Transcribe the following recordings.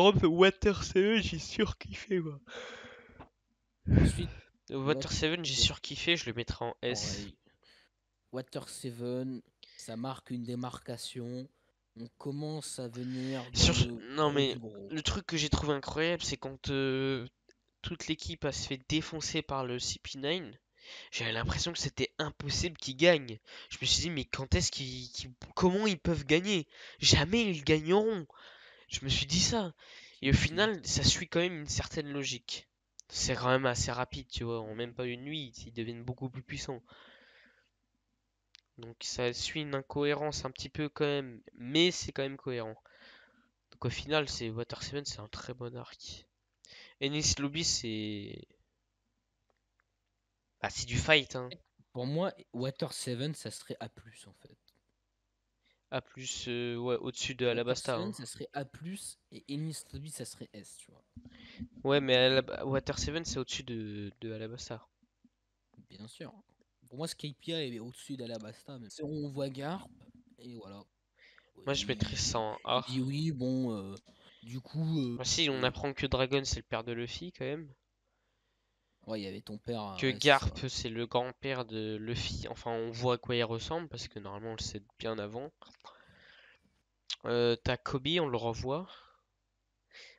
Par contre, Water 7, j'ai surkiffé, moi. Ensuite, Water Water 7, j'ai surkiffé, je le mettrai en S. pareil. Water 7, ça marque une démarcation. On commence à venir dans Sur... le Non, gros mais du gros. le truc que j'ai trouvé incroyable, c'est quand toute l'équipe a se fait défoncer par le CP9, j'avais l'impression que c'était impossible qu'ils gagnent. Je me suis dit, mais quand est-ce comment ils peuvent gagner? Jamais ils gagneront. Je me suis dit ça. Et au Si. final, ça suit quand même une certaine logique. C'est quand même assez rapide, tu vois. En même pas une nuit, ils deviennent beaucoup plus puissants. Donc ça suit une incohérence un petit peu quand même. Mais c'est quand même cohérent. Donc au final, c'est Water 7, c'est un très bon arc. Ennis Lobby, c'est du fight, hein. Pour moi, Water 7, ça serait A+, en fait. A plus, ouais, au-dessus de Water Alabasta, 7, hein. ça serait A+, et Ennis Lobby, ça serait S, tu vois. Ouais, mais Water 7, c'est au-dessus de Alabasta. Bien sûr. Pour moi, Skypia est au-dessus d'Alabasta, même. Si on voit Garp, et voilà. Moi, je mettrais ça en A. Il dit oui, bon, du coup, Bah, si, on apprend que Dragon, c'est le père de Luffy, quand même. ouais, il y avait ton père, Que ouais, c'est ça. Garp, c'est le grand-père de Luffy. Enfin, on voit à quoi il ressemble, parce que normalement, on le sait bien avant. T'as Kobe, on le revoit.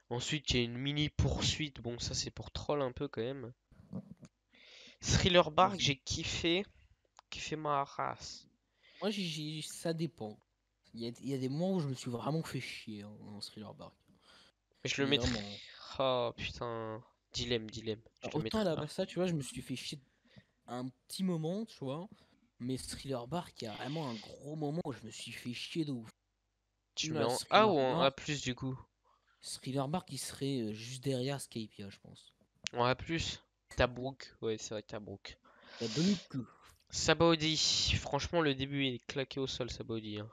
Ensuite, il y a une mini poursuite. Bon, ça, c'est pour troll un peu, quand même. Thriller Moi, Bark, j'ai kiffé ma race. ça dépend. Il y a des moments où je me suis vraiment fait chier, hein, en Thriller Bark. Je le Mais mettrais. vraiment. Oh putain. Dilemme. Je Alors, le autant mettrais A. Alabasta, tu vois, je me suis fait chier un petit moment, tu vois. Mais Thriller Bark, il y a vraiment un gros moment où je me suis fait chier de ouf. Tu le mets Là, en A ou en A+, du coup? Thriller Bark, il serait juste derrière Skypia, je pense. En A+. Tabrook. Ouais, c'est vrai, Tabrook. La Blue. Sabaody. Franchement, le début, il est claqué au sol, Sabaody, hein.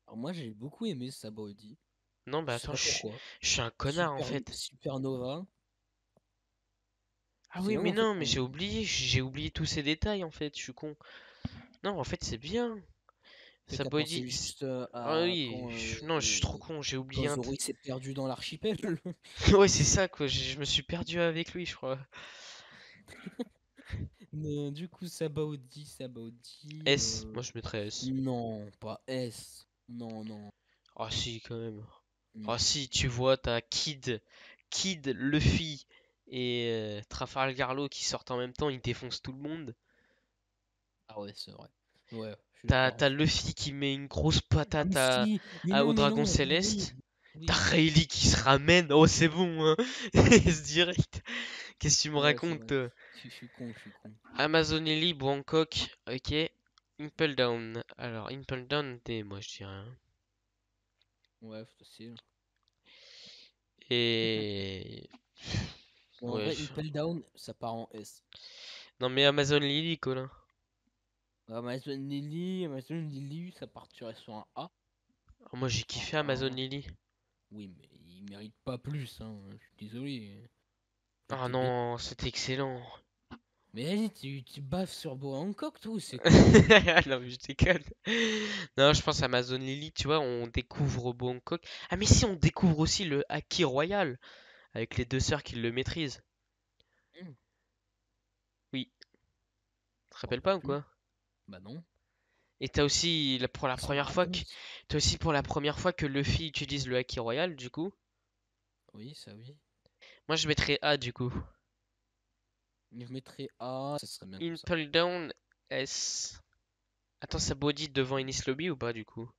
Alors moi, j'ai beaucoup aimé Sabaody. Non, bah Je sais attends, pas pourquoi. je suis un connard, en fait. Supernova. Ah C'est oui, là où mais en fait non, mais j'ai oublié tous ces détails, en fait, je suis con. Non, en fait, c'est bien. t'as pensé Sabaody. juste Ah à oui, non, je suis trop con, j'ai oublié quand Zoro il s'est perdu dans l'archipel. Ouais, c'est ça, quoi, je me suis perdu avec lui, je crois. Mais, du coup, Sabaody. S, moi je mettrais S. Non, pas S. Non, non, Ah si, quand même. Ah non. si, tu vois, t'as Kid, Luffy et Trafalgar Law qui sortent en même temps, ils défoncent tout le monde. Ah ouais, c'est vrai. Ouais, je suis T'as d'accord. t'as Luffy qui met une grosse Ah mais patate si, au mais dragon non, oui, céleste. T'as oui. Rayleigh qui se ramène, oh c'est bon, hein. C'est direct. Qu'est-ce que tu me Ouais, c'est racontes, vrai. toi? Je suis con, je suis con. Amazonelli, Bangkok, ok. Impel Down. Alors, Impel Down, D, moi je dirais, hein. Ouais, c'est facile. Et. Bon, en Ouais. vrai, Impel Down, ça part en S. Non, mais Amazon Lily, Colin. Amazon Lily, ça partirait sur un A. Oh, moi j'ai kiffé Amazon Lily. Oui, mais il mérite pas plus, hein. Je suis désolé. Faut Ah te baigner. non, c'était excellent. Mais vas-y, tu baves sur Boa Hancock, tout, c'est quoi? Non, mais je déconne. Non, je pense Amazon Lily, tu vois, on découvre Bangkok. Ah, mais si, on découvre aussi le Haki Royal avec les deux sœurs qui le maîtrisent. Hmm, Oui, tu te je m'en rappelles rappelle pas ou plus. quoi? Bah non. Et t'as aussi pour la Qu'est-ce qu'on me première fois raconte? que Luffy utilise le Haki Royal, du coup. Oui, ça oui. Moi je mettrais A du coup. Je mettrais A, ça serait bien comme ça. Impel Down S. Attends, ça body devant Enies Lobby ou pas du coup?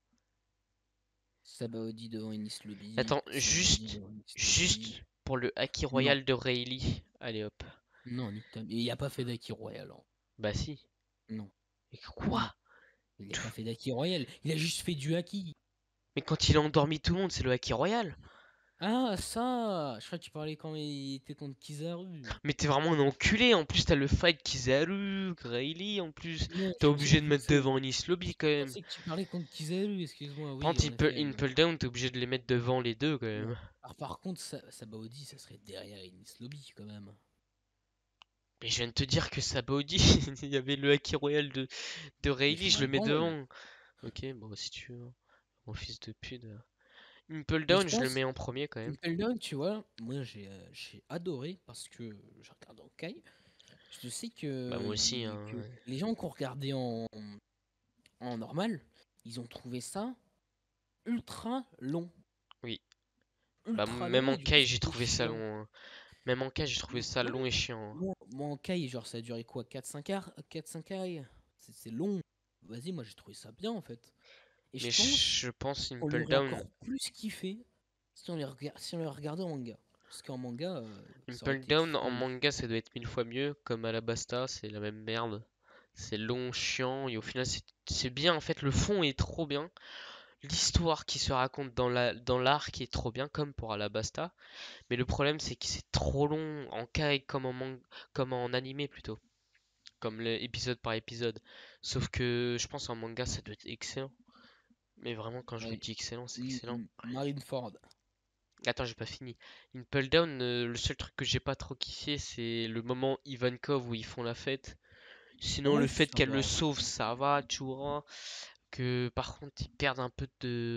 Sabaody devant Ennis Lobby. Attends, Sabaody devant Ennis Lobby. juste pour le Haki Non, Royal de Rayleigh. Allez hop. non, nique ta- Il n'y a pas fait d'Aki Royal, hein. Bah si. Non, Mais non. quoi? Il n'a pas fait d'Aki Royal. Il a juste fait du Haki. Mais quand il a endormi tout le monde, c'est le Haki Royal. Ah, ça! Je crois que tu parlais quand il était contre Kizaru. Mais t'es vraiment un enculé. En plus, t'as le fight Kizaru, Rayleigh. En plus, Non, t'es obligé de mettre devant Enies je Lobby quand même. pensais que tu parlais contre Kizaru, excuse-moi. Par Oui, contre, en effet. Impel Down, t'es obligé de les mettre devant les deux quand Non. même. Alors, par contre, Sabaody, ça serait derrière Ennis Lobby quand même. Mais je viens de te dire que ça body, il y avait le Haki Royal de Mais je Rayleigh, je le mets m'attends. devant. Ok, bon, si tu veux. Mon fils de pute. Impel Mais je Down, je le pense, mets en premier quand même. Impel Down, tu vois, moi j'ai adoré parce que je regarde en Kai. Je sais Bah moi aussi, que hein. les gens qui ont regardé en normal, ils ont trouvé ça ultra long. Oui. Bah Ultra même long, en et du coup Kai, j'ai c'était trouvé ça chiant. long, hein. Même en Kai, j'ai trouvé ça Ouais, long et chiant, hein. moi en Kai, genre ça a duré quoi, 4-5 heures? C'est long. Vas-y, moi j'ai trouvé ça bien en fait. Et Mais je pense je pense qu'on Impel l'aurait Down. encore plus kiffé si on les regardait en manga. Parce qu'en manga, ça aurait Impel été Down en kiffant. manga, ça doit être 1000 fois mieux. Comme Alabasta, c'est la même merde. C'est long, chiant, et au final, c'est bien. En fait, le fond est trop bien. L'histoire qui se raconte dans l'arc est trop bien, comme pour Alabasta. Mais le problème, c'est que c'est trop long en kai comme en animé plutôt. Comme l'épisode par épisode. Sauf que je pense en manga, ça doit être excellent. Mais vraiment, quand je vous Ouais. dis excellent, c'est excellent. Marineford. Attends, j'ai pas fini. Impel Down, le seul truc que j'ai pas trop kiffé, c'est le moment Ivankov où ils font la fête. Sinon, Ouais, le fait ça qu'elle le va. sauve, ça va, tu vois. Que par contre, ils perdent un peu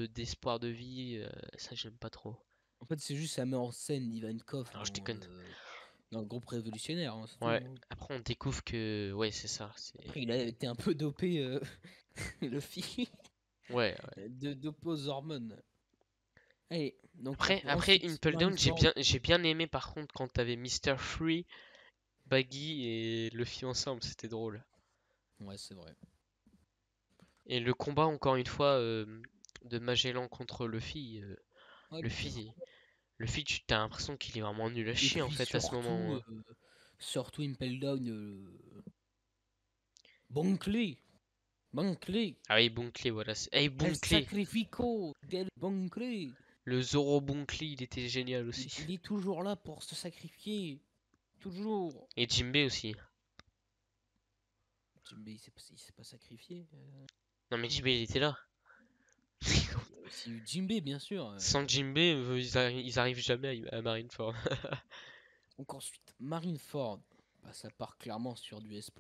d'espoir de vie, ça j'aime pas trop. En fait, c'est juste ça met en scène Ivankov Alors je déconne. dans le groupe révolutionnaire, hein, c'est Ouais, tout, hein. après on découvre que, ouais, c'est ça. Après, il a été un peu dopé, le fils Ouais, ouais. de dopé aux hormones. Allez, donc Après ensuite, Impel Down, Marineford. j'ai bien aimé par contre quand t'avais Mister Free, Baggy et Luffy ensemble, c'était drôle. Ouais, c'est vrai. Et le combat, encore une fois, de Magellan contre Luffy, Ouais, il était Luffy, Luffy, tu t'as l'impression qu'il est vraiment nul à Et chier en puis fait à ce surtout, moment, hein. surtout Impel Down, Bankley, Bankley, Ah oui, Bonclé, voilà. Hey, El Bonclé! Sacrifico del Bankley. Le Zoro Bonclé, il était génial Il, aussi. il est toujours là pour se sacrifier, toujours. Et Jinbei aussi. Jinbei, il s'est pas sacrifié. Non mais Jinbei, il était là. Il y a aussi eu Jinbei, bien sûr. Sans Jinbei, ils arrivent jamais à Marineford. Donc ensuite, Marineford, bah, ça part clairement sur du S+,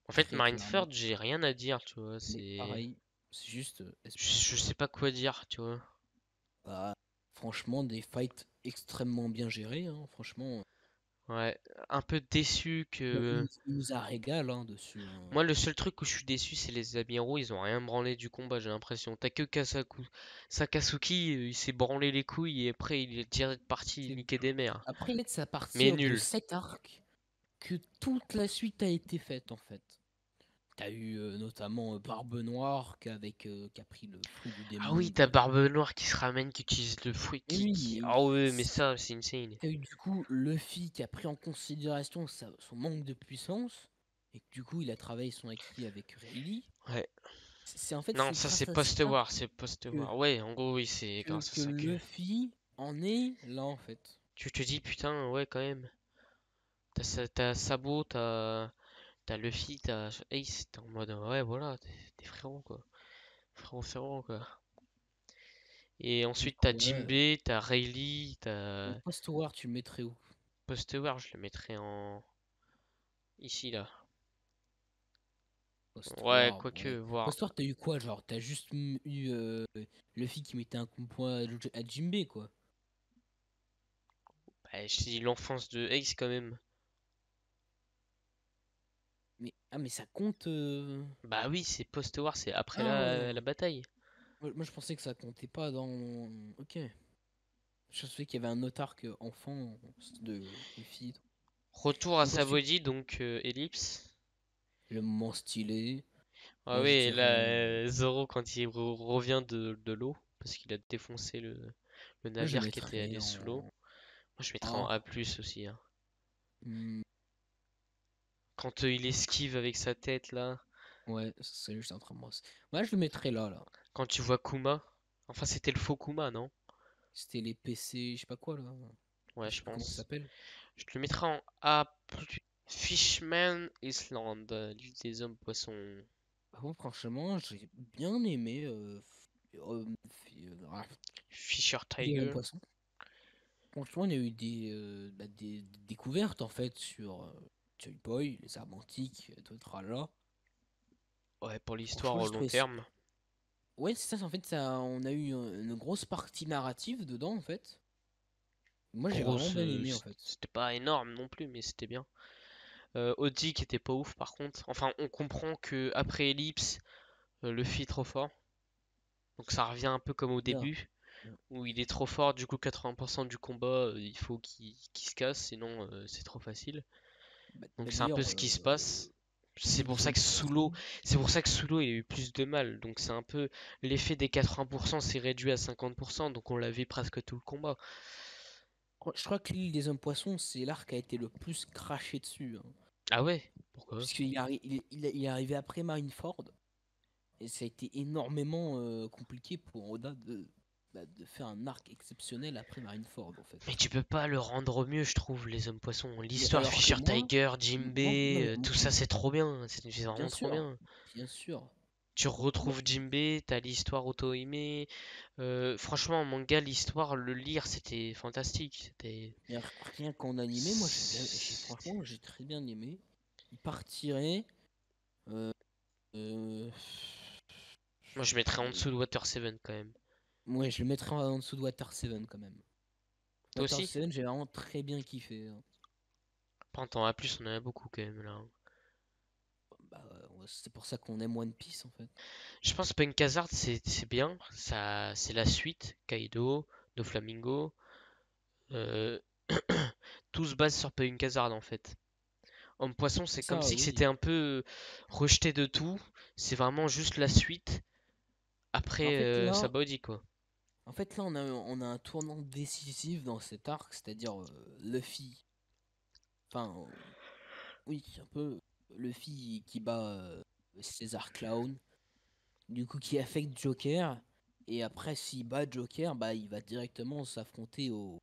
En fait, très clairement. Marineford, j'ai rien à dire, tu vois. Mais C'est. pareil, c'est juste S+. Je sais pas quoi dire, tu vois. Bah, franchement, des fights extrêmement bien gérés, hein, franchement. Ouais, un peu déçu Bon, il, que. il nous a régalé hein, dessus, hein. Moi, le seul truc où je suis déçu, c'est les amiraux. Ils ont rien branlé du combat, j'ai l'impression. T'as que Sakasuki, il s'est branlé les couilles et après il est direct parti C'est niquer des mères. Après, c'est à Mais partir de nul. cet arc que toute la suite a été faite en fait. T'as eu notamment Barbe Noire qui a pris le fruit du Ah démon oui, t'as gratuit. Barbe Noire qui se ramène, qui utilise le fruit, Et oui, il y a eu, Ah ouais, mais ça, c'est insane. t'as eu du coup Luffy qui a pris en considération son manque de puissance et que du coup il a travaillé son acquis avec Rayleigh. Ouais. C'est en fait Non, c'est ça c'est grâce à ça post-war, c'est que, post-war. Ouais, en gros, oui, c'est que, grâce à que ça que... Luffy en est là en fait. Tu te dis, putain, ouais, quand même. T'as Sabo, t'as Luffy, t'as Ace, t'es en mode, ouais, voilà, t'es frérot, quoi. Frérot, quoi. Et Donc ensuite, t'as ouais, Jinbei, t'as Rayleigh, t'as... donc Post-War tu le mettrais où? Post-war, je le mettrais en... Ici, là. Ouais, Post-War, quoique, ouais. voir. Post-War, t'as eu quoi? Genre, t'as juste eu Luffy qui mettait un coup de poing à Jinbei, quoi. Bah, je dis l'enfance de Ace, quand même. Mais ça compte. Bah oui, c'est post-war, c'est après Ah, la bataille. moi, je pensais que ça comptait pas dans. Ok. Je savais qu'il y avait un autre arc enfant de Luffy et tout. Retour à Donc ensuite, Sabaody, donc ellipse. le moment stylé. Ah Moi, je oui, là, dirais. Zoro quand il revient de l'eau, parce qu'il a défoncé le Moi, je le navire qui était mettrais allé sous l'eau. en Moi je mettrais en A. A+, aussi, hein. Hmm, Quand il esquive avec sa tête, là. ouais, c'est juste un train de brosse. Moi, je le mettrais là. Quand tu vois Kuma. Enfin, c'était le faux Kuma, non? C'était les PC, je sais pas quoi, là. Ouais, Je sais je plus comment ça pense. s'appelle. Je te le mettrais en A+. Fishman Island, l'île des hommes poissons. Par contre, franchement, j'ai bien aimé Fisher Fille et Tiger. Poisson. Franchement, il y a eu des découvertes en fait sur Joy Boy, les armes antiques, tout là. Ouais, pour l'histoire Franchement, au j'ai long trouvé ça. terme. Ouais, c'est ça, en fait, ça, on a eu une grosse partie narrative dedans, en fait. Moi, j'ai vraiment Grosse, bien aimé, en fait. c'était pas énorme non plus, mais c'était bien. Audi qui était pas ouf par contre. Enfin, on comprend que après Ellipse, Luffy est trop fort. Donc ça revient un peu comme au Bien. début, où il est trop fort, du coup 80% du combat, il faut qu'il se casse, sinon c'est trop facile. Donc c'est un peu D'ailleurs, ce qui se passe. C'est pour ils ça ont que pris. Solo, c'est pour ça que Solo il a eu plus de mal. Donc c'est un peu l'effet des 80% s'est réduit à 50%, donc on l'a vu presque tout le combat. Je crois que l'île des hommes poissons, c'est l'arc qui a été le plus craché dessus, hein. Ah ouais? Pourquoi? Il est arrivé après Marineford. Et ça a été énormément compliqué pour Oda de faire un arc exceptionnel après Marineford, en fait. Mais tu peux pas le rendre mieux, je trouve, les hommes poissons. Mais L'histoire alors que Fisher moi, Tiger, Jinbei, non, mais tout ça c'est trop bien. C'est bien vraiment trop sûr, bien. bien sûr. Tu Moi, retrouves Jinbei, t'as l'histoire Otohime. Franchement, en manga, l'histoire, le lire, c'était fantastique. C'était. mais rien qu'en animé, moi franchement, j'ai très bien aimé. Il partirait. euh, euh, Moi, je mettrais en je- dessous de Water 7 quand même. ouais, je le mettrais en dessous de Water 7 quand même. Toi Water aussi? 7, j'ai vraiment très bien kiffé, hein. Pas en plus, on en a beaucoup quand même là. Bah, ouais, c'est pour ça qu'on aime One Piece en fait. Je pense que Punk Hazard, c'est bien. Ça, c'est la suite. Kaido, Doflamingo. Euh... Tout se base sur Punk Hazard en fait. Homme Poisson, c'est comme Ça, si c'était oui. un peu rejeté de tout. C'est vraiment juste la suite En après fait, là, Sabaody quoi. on a un tournant décisif dans cet arc, c'est-à-dire Luffy. Enfin, oui, un peu Luffy qui bat César Clown, du coup qui affecte Joker. Et après, s'il bat Joker, bah, il va directement s'affronter au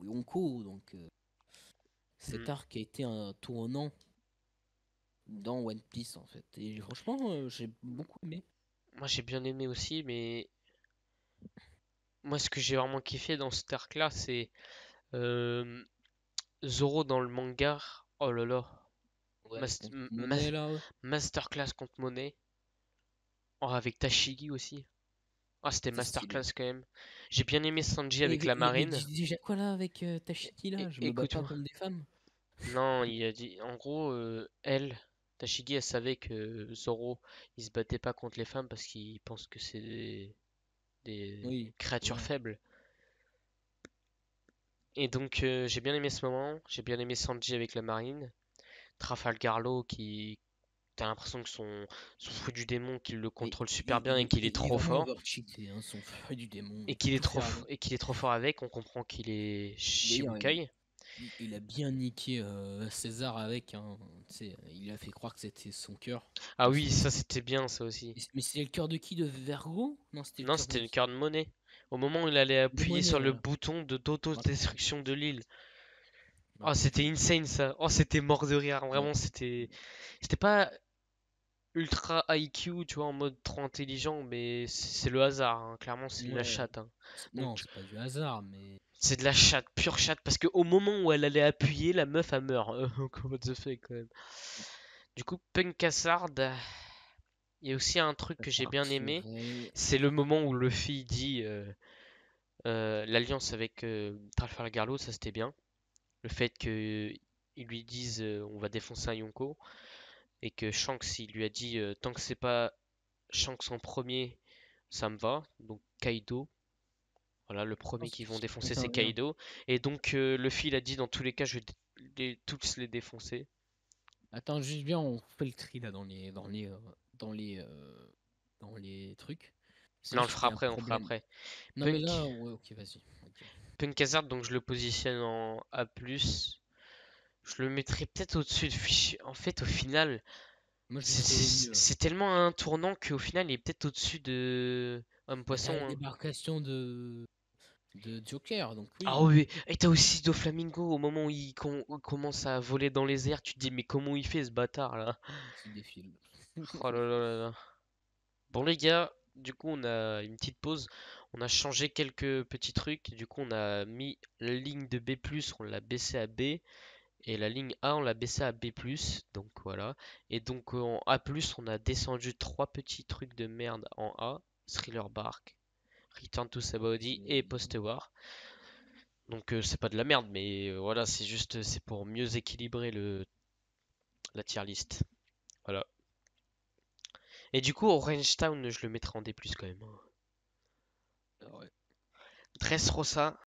Yonko. Donc, cet Hmm. arc a été un tournant dans One Piece en fait. Et franchement, j'ai beaucoup aimé. Moi j'ai bien aimé aussi, mais moi ce que j'ai vraiment kiffé dans cet arc là, c'est euh, Zoro dans le manga. Oh là là. Ouais, contre Monet là, ouais. Masterclass contre Monet. Oh, avec Tashigi aussi. Ah, c'était C'était stylé. masterclass quand même. J'ai bien aimé Sanji Mais avec la il avait marine. dit déjà quoi là avec Tashiki là? Je me bats pas Écoute-moi. comme des femmes. Non, il a dit. En gros, Tashigi, elle savait que Zoro, il se battait pas contre les femmes parce qu'il pense que c'est des Oui, créatures ouais. faibles. Et donc, j'ai bien aimé ce moment. J'ai bien aimé Sanji avec la marine. Trafalgar Law qui. T'as l'impression que son fruit du démon, qu'il le Mais contrôle super bien et qu'il est il est trop vraiment fort. overcheaté, hein, son feu du démon. Et Il peut qu'il est tout trop, faire avec. et qu'il est trop fort avec. On comprend qu'il est D'ailleurs, Shibukai. il a bien niqué César avec, hein. Tu sais, il a fait croire que c'était son cœur. Ah Que oui, c'était ça son... c'était bien, ça aussi. Mais c'était le cœur de qui? De Vergo? Non, c'était le Non, cœur de c'était une qui? carte de monnaie. Au moment où il allait De appuyer Monet, sur le voilà. bouton de Je me rappelle plus. d'autodestruction de l'île. Je me Oh, rappelle c'était plus. insane ça. Oh, c'était mort de rire. Ouais. Vraiment, c'était pas ultra IQ, tu vois, en mode trop intelligent, mais c'est le hasard, hein. Clairement, c'est de la Ouais. chatte, hein. Non, Donc, c'est pas du hasard, mais. c'est de la chatte, pure chatte, parce qu'au moment où elle allait appuyer, la meuf, elle meurt. What the fuck, quand même. Du coup, Punk Hazard, il y a aussi un truc que Cet j'ai bien arc aimé. serait. C'est le moment où Luffy dit l'alliance avec Trafalgar Law, ça c'était bien. Le fait qu'ils lui disent on va défoncer un Yonko et que Shanks il lui a dit tant que c'est pas Shanks en premier, ça me va. Donc Kaido, voilà, le Oh, premier qu'ils vont défoncer putain, c'est bien. Kaido. Et donc Luffy il a dit dans tous les cas je vais tous les défoncer. Attends, juste bien, on fait le tri là dans les trucs. C'est Non, on le juste qu'il fera y a un après, on fera problème. après. Non mais Punk, là, ouais, ok, vas-y. Ok. Punk Hazard, donc je le positionne en A+. Je le mettrais peut-être au-dessus de Fish. En fait, au final, Moi, je mettrais au milieu, hein. c'est tellement un tournant qu'au final, il est peut-être au-dessus de Homme Bah, t'as Poisson, la hein. débarcation de Joker, donc Ah oui. oui, et t'as aussi Doflamingo au moment où commence à voler dans les airs, tu te dis mais comment il fait ce bâtard là? Qui défile. Oh là là là là. Bon les gars, du coup on a une petite pause, on a changé quelques petits trucs, du coup on a mis la ligne de B+, on l'a baissé à B, et la ligne A on l'a baissé à B+, donc voilà. Et donc en A+, on a descendu trois petits trucs de merde en A, Thriller Bark, Return to Sabaody et Post-War. Donc c'est pas de la merde, mais voilà, c'est juste c'est pour mieux équilibrer la tier list. Voilà. Et du coup, Orange Town, je le mettrai en D+, quand même, hein. Ah ouais. Dressrosa,